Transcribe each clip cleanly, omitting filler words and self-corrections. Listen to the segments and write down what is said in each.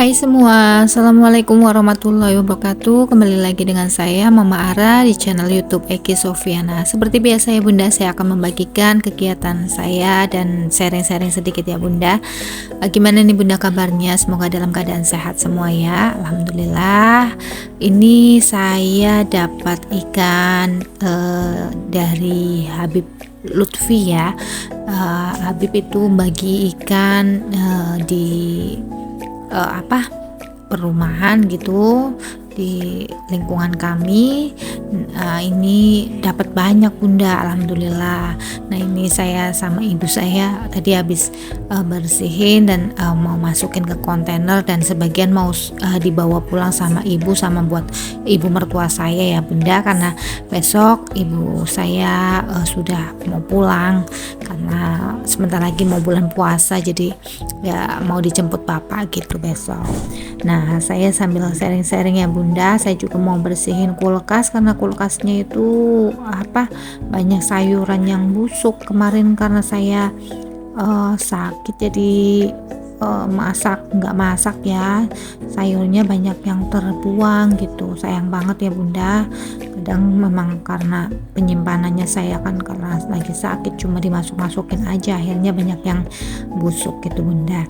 Hai semua, Assalamualaikum warahmatullahi wabarakatuh. Kembali lagi dengan saya Mama Ara di channel YouTube Eki Sofiana. Seperti biasa ya Bunda, saya akan membagikan kegiatan saya dan sharing-sharing sedikit ya Bunda. Gimana nih Bunda kabarnya? Semoga dalam keadaan sehat semua ya. Alhamdulillah. Ini saya dapat ikan dari Habib Lutfi ya. Habib itu bagi ikan di perumahan gitu di lingkungan kami. Ini dapat banyak Bunda, alhamdulillah. Nah ini saya sama ibu saya tadi habis bersihin dan mau masukin ke kontainer, dan sebagian mau dibawa pulang sama ibu sama buat ibu mertua saya ya Bunda, karena besok ibu saya sudah mau pulang karena sebentar lagi mau bulan puasa, jadi ya mau dijemput bapak gitu besok. Nah saya sambil sharing-sharing ya Bunda, saya juga mau bersihin kulkas karena kulkasnya itu banyak sayuran yang busuk kemarin karena saya sakit, jadi nggak masak ya, sayurnya banyak yang terbuang gitu, sayang banget ya Bunda. Kadang memang karena penyimpanannya saya kan karena lagi sakit cuma dimasuk-masukin aja, akhirnya banyak yang busuk gitu Bunda.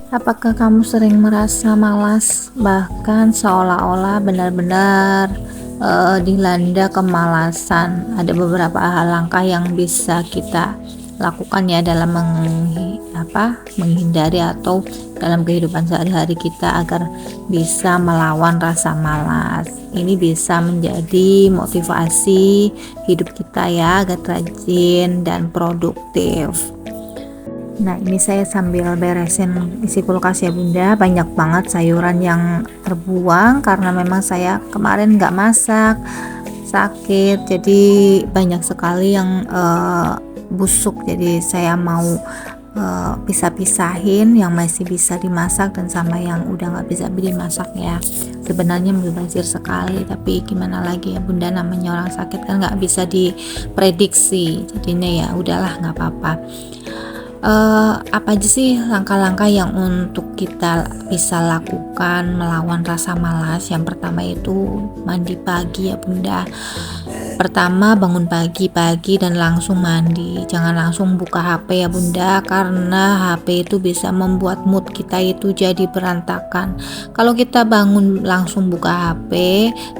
Apakah kamu sering merasa malas, bahkan seolah-olah benar-benar dilanda kemalasan? Ada beberapa langkah yang bisa kita lakukan ya dalam menghindari atau dalam kehidupan sehari-hari kita agar bisa melawan rasa malas. Ini bisa menjadi motivasi hidup kita ya, agar rajin dan produktif. Nah ini saya sambil beresin isi kulkas ya Bunda, banyak banget sayuran yang terbuang karena memang saya kemarin nggak masak, sakit, jadi banyak sekali yang busuk. Jadi saya mau pisah-pisahin yang masih bisa dimasak dan sama yang udah nggak bisa dimasak ya. Sebenarnya mubazir sekali, tapi gimana lagi ya Bunda, namanya orang sakit kan nggak bisa diprediksi, jadinya ya udahlah nggak apa-apa. Apa aja sih langkah-langkah yang untuk kita bisa lakukan melawan rasa malas? Yang pertama itu mandi pagi ya Bunda. Pertama bangun pagi-pagi dan langsung mandi, jangan langsung buka HP ya Bunda, karena HP itu bisa membuat mood kita itu jadi berantakan. Kalau kita bangun langsung buka HP,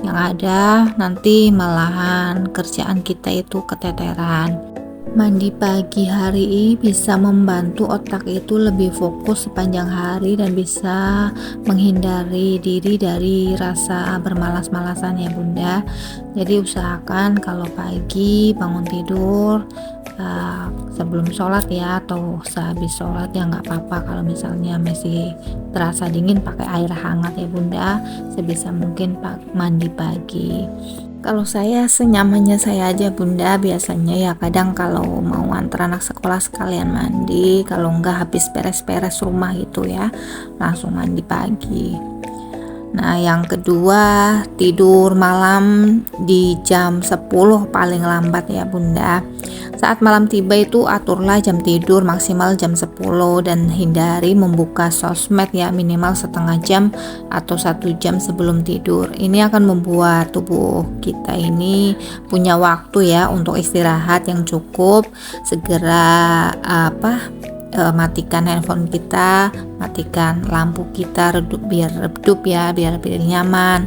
yang ada nanti malahan kerjaan kita itu keteteran. Mandi pagi hari bisa membantu otak itu lebih fokus sepanjang hari dan bisa menghindari diri dari rasa bermalas-malasan ya Bunda. Jadi usahakan kalau pagi bangun tidur sebelum sholat ya, atau sehabis sholat ya nggak apa-apa. Kalau misalnya masih terasa dingin pakai air hangat ya Bunda, sebisa mungkin mandi pagi. Kalau saya senyamannya saya aja Bunda, biasanya ya kadang kalau mau antar anak sekolah sekalian mandi, kalau enggak habis beres-beres rumah gitu ya langsung mandi pagi. Nah yang kedua, tidur malam di jam 10 paling lambat ya Bunda. Saat malam tiba itu aturlah jam tidur maksimal jam 10 dan hindari membuka sosmed ya minimal setengah jam atau 1 jam sebelum tidur. Ini akan membuat tubuh kita ini punya waktu ya untuk istirahat yang cukup. Segera matikan handphone kita, matikan lampu kita biar redup ya, biar nyaman.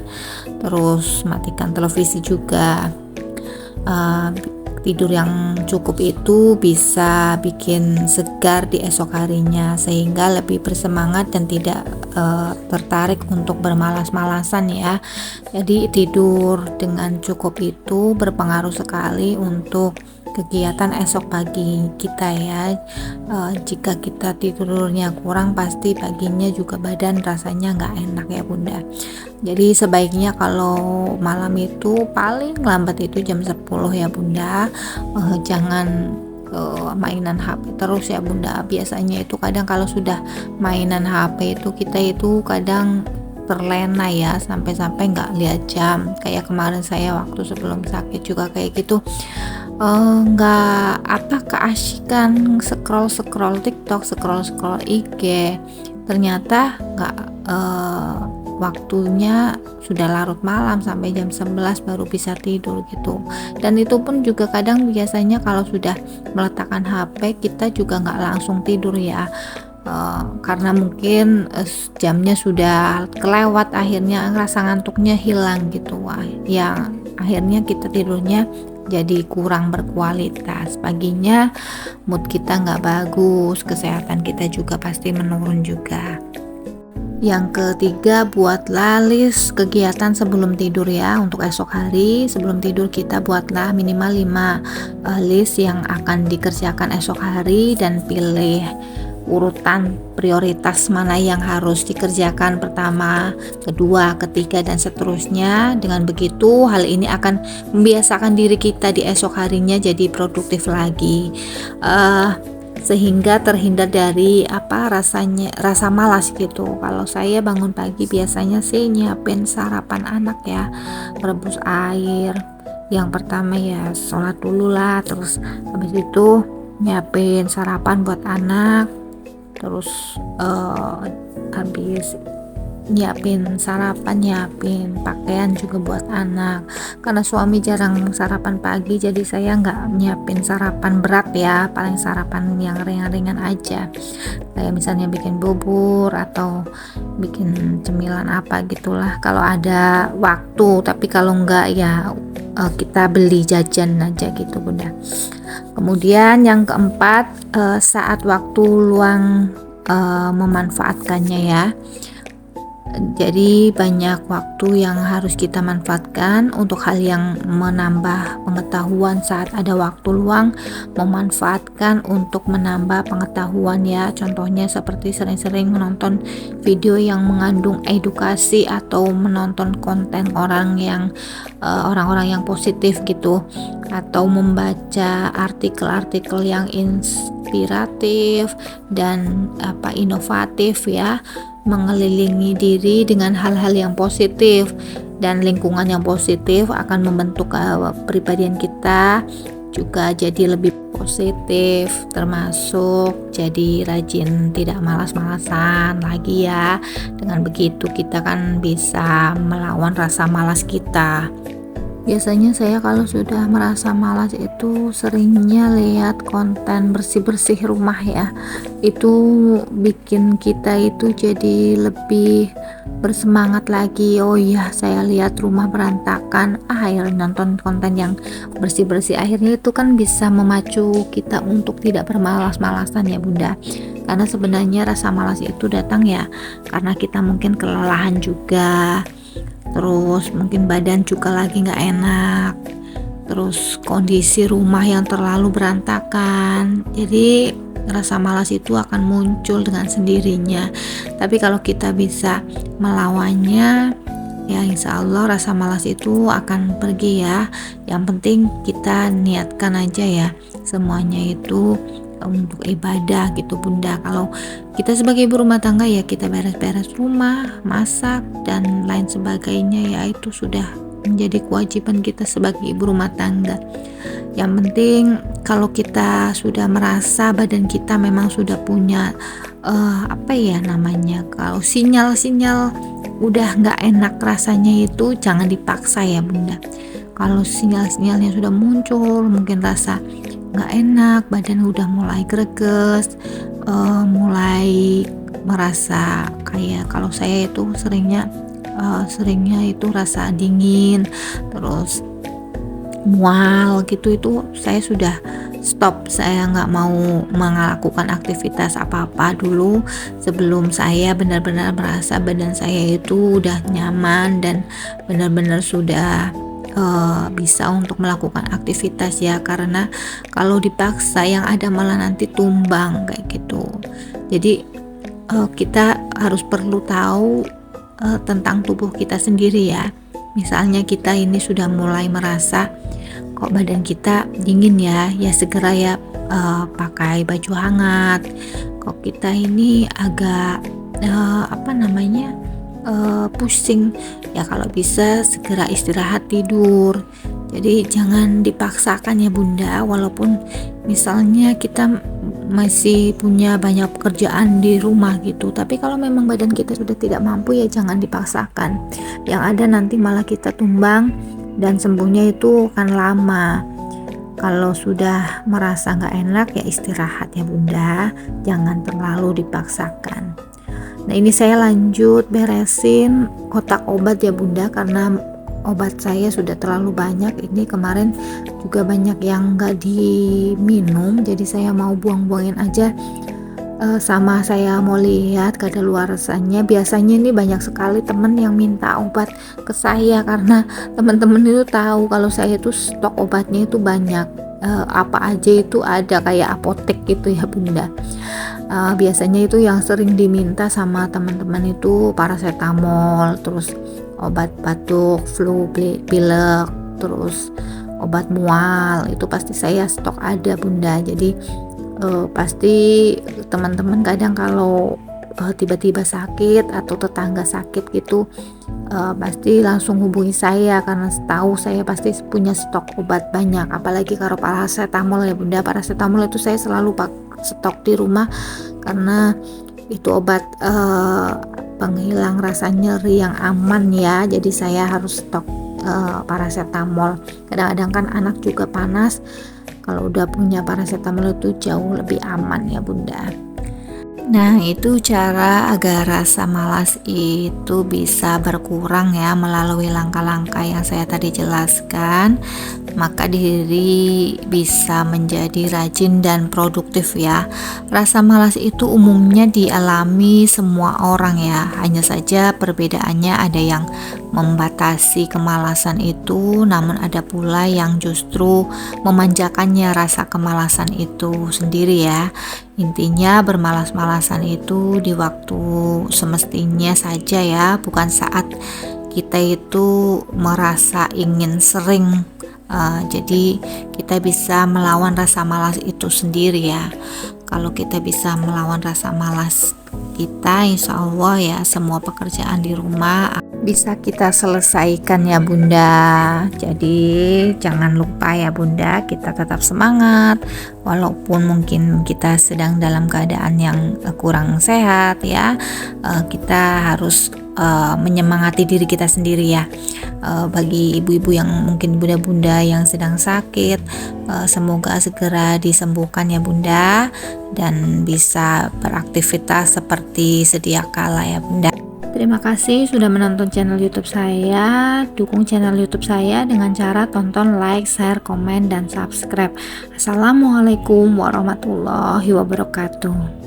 Terus matikan televisi juga. Tidur yang cukup itu bisa bikin segar di esok harinya, sehingga lebih bersemangat dan tidak tertarik untuk bermalas-malasan ya. Jadi tidur dengan cukup itu berpengaruh sekali untuk kegiatan esok pagi kita ya. Jika kita tidurnya kurang, pasti paginya juga badan rasanya nggak enak ya Bunda. Jadi sebaiknya kalau malam itu paling lambat itu jam 10 ya Bunda. Jangan mainan HP terus ya Bunda. Biasanya itu kadang kalau sudah mainan HP itu kita itu kadang terlena ya, sampai-sampai nggak lihat jam. Kayak kemarin saya waktu sebelum sakit juga kayak gitu, nggak keasikan scroll TikTok, scroll IG, ternyata nggak waktunya sudah larut malam sampai jam 11 baru bisa tidur gitu. Dan itu pun juga kadang biasanya kalau sudah meletakkan HP kita juga nggak langsung tidur ya, karena mungkin jamnya sudah kelewat, akhirnya rasa ngantuknya hilang gitu. Wah, ya akhirnya kita tidurnya jadi kurang berkualitas. Paginya mood kita nggak bagus, kesehatan kita juga pasti menurun juga. Yang ketiga, buatlah list kegiatan sebelum tidur ya. Untuk esok hari sebelum tidur kita buatlah minimal 5 list yang akan dikerjakan esok hari, dan pilih urutan prioritas mana yang harus dikerjakan pertama, kedua, ketiga, dan seterusnya. Dengan begitu hal ini akan membiasakan diri kita di esok harinya jadi produktif lagi, sehingga terhindar dari rasa malas gitu. Kalau saya bangun pagi biasanya sih nyiapin sarapan anak ya, merebus air. Yang pertama ya sholat dulu lah, terus habis itu nyiapin sarapan buat anak, terus habis nyiapin sarapan, nyiapin pakaian juga buat anak. Karena suami jarang sarapan pagi, jadi saya nggak nyiapin sarapan berat ya, paling sarapan yang ringan-ringan aja, kayak misalnya bikin bubur atau bikin cemilan apa gitulah kalau ada waktu. Tapi kalau enggak ya kita beli jajan aja gitu bunda. Kemudian yang keempat, saat waktu luang memanfaatkannya ya. Jadi banyak waktu yang harus kita manfaatkan untuk hal yang menambah pengetahuan. Saat ada waktu luang, memanfaatkan untuk menambah pengetahuan ya. Contohnya seperti sering-sering menonton video yang mengandung edukasi atau menonton konten orang-orang yang positif gitu, atau membaca artikel-artikel yang inspiratif dan inovatif ya. Mengelilingi diri dengan hal-hal yang positif dan lingkungan yang positif akan membentuk kepribadian kita juga jadi lebih positif, termasuk jadi rajin, tidak malas-malasan lagi ya. Dengan begitu kita kan bisa melawan rasa malas kita. Biasanya saya kalau sudah merasa malas itu seringnya lihat konten bersih-bersih rumah ya. Itu bikin kita itu jadi lebih bersemangat lagi. Oh iya, saya lihat rumah berantakan, akhirnya nonton konten yang bersih-bersih. Akhirnya itu kan bisa memacu kita untuk tidak bermalas-malasan ya bunda. Karena sebenarnya rasa malas itu datang ya karena kita mungkin kelelahan juga, terus mungkin badan juga lagi nggak enak, terus kondisi rumah yang terlalu berantakan, jadi rasa malas itu akan muncul dengan sendirinya. Tapi kalau kita bisa melawannya ya insya Allah rasa malas itu akan pergi ya. Yang penting kita niatkan aja ya, semuanya itu untuk ibadah gitu bunda. Kalau kita sebagai ibu rumah tangga ya kita beres-beres rumah, masak dan lain sebagainya ya, itu sudah menjadi kewajiban kita sebagai ibu rumah tangga. Yang penting kalau kita sudah merasa badan kita memang sudah punya kalau sinyal-sinyal udah nggak enak rasanya, itu jangan dipaksa ya bunda. Kalau sinyal-sinyalnya sudah muncul, mungkin rasa nggak enak, badan udah mulai greges, mulai merasa kayak, kalau saya itu seringnya itu rasa dingin, terus mual gitu, itu saya sudah stop. Saya nggak mau melakukan aktivitas apa-apa dulu sebelum saya benar-benar merasa badan saya itu udah nyaman dan benar-benar sudah bisa untuk melakukan aktivitas ya. Karena kalau dipaksa yang ada malah nanti tumbang kayak gitu. Jadi kita harus perlu tahu tentang tubuh kita sendiri ya. Misalnya kita ini sudah mulai merasa kok badan kita dingin ya segera ya pakai baju hangat. Kok kita ini agak pusing ya, kalau bisa segera istirahat tidur. Jadi jangan dipaksakan ya bunda, walaupun misalnya kita masih punya banyak pekerjaan di rumah gitu. Tapi kalau memang badan kita sudah tidak mampu ya jangan dipaksakan, yang ada nanti malah kita tumbang dan sembuhnya itu akan lama. Kalau sudah merasa nggak enak ya istirahat ya bunda, jangan terlalu dipaksakan. Nah ini saya lanjut beresin kotak obat ya bunda, karena obat saya sudah terlalu banyak. Ini kemarin juga banyak yang nggak diminum, jadi saya mau buang-buangin aja. Sama saya mau lihat kadaluarsanya. Biasanya ini banyak sekali temen yang minta obat ke saya, karena teman-teman itu tahu kalau saya itu stok obatnya itu banyak. Apa aja itu ada, kayak apotek gitu ya bunda. Biasanya itu yang sering diminta sama teman-teman itu paracetamol, terus obat batuk, flu, pilek, terus obat mual, itu pasti saya stok ada bunda. Jadi pasti teman-teman kadang kalau tiba-tiba sakit atau tetangga sakit gitu, pasti langsung hubungi saya, karena tahu saya pasti punya stok obat banyak. Apalagi kalau paracetamol ya bunda, paracetamol itu saya selalu stok di rumah, karena itu obat penghilang rasa nyeri yang aman ya. Jadi saya harus stok paracetamol. Kadang-kadang kan anak juga panas, kalau udah punya paracetamol itu jauh lebih aman ya bunda. Nah itu cara agar rasa malas itu bisa berkurang ya, melalui langkah-langkah yang saya tadi jelaskan, maka diri bisa menjadi rajin dan produktif ya. Rasa malas itu umumnya dialami semua orang ya, hanya saja perbedaannya ada yang membatasi kemalasan itu, namun ada pula yang justru memanjakannya rasa kemalasan itu sendiri ya. Intinya bermalas-malasan itu di waktu semestinya saja ya, bukan saat kita itu merasa ingin sering. Jadi kita bisa melawan rasa malas itu sendiri ya. Kalau kita bisa melawan rasa malas kita, insya Allah ya semua pekerjaan di rumah bisa kita selesaikan ya bunda. Jadi jangan lupa ya bunda, kita tetap semangat walaupun mungkin kita sedang dalam keadaan yang kurang sehat ya. Kita harus menyemangati diri kita sendiri ya. Bagi ibu-ibu yang mungkin bunda-bunda yang sedang sakit, semoga segera disembuhkan ya bunda, dan bisa beraktivitas seperti sedia kala ya bunda. Terima kasih sudah menonton channel YouTube saya. Dukung channel YouTube saya dengan cara tonton, like, share, komen, dan subscribe. Assalamualaikum warahmatullahi wabarakatuh.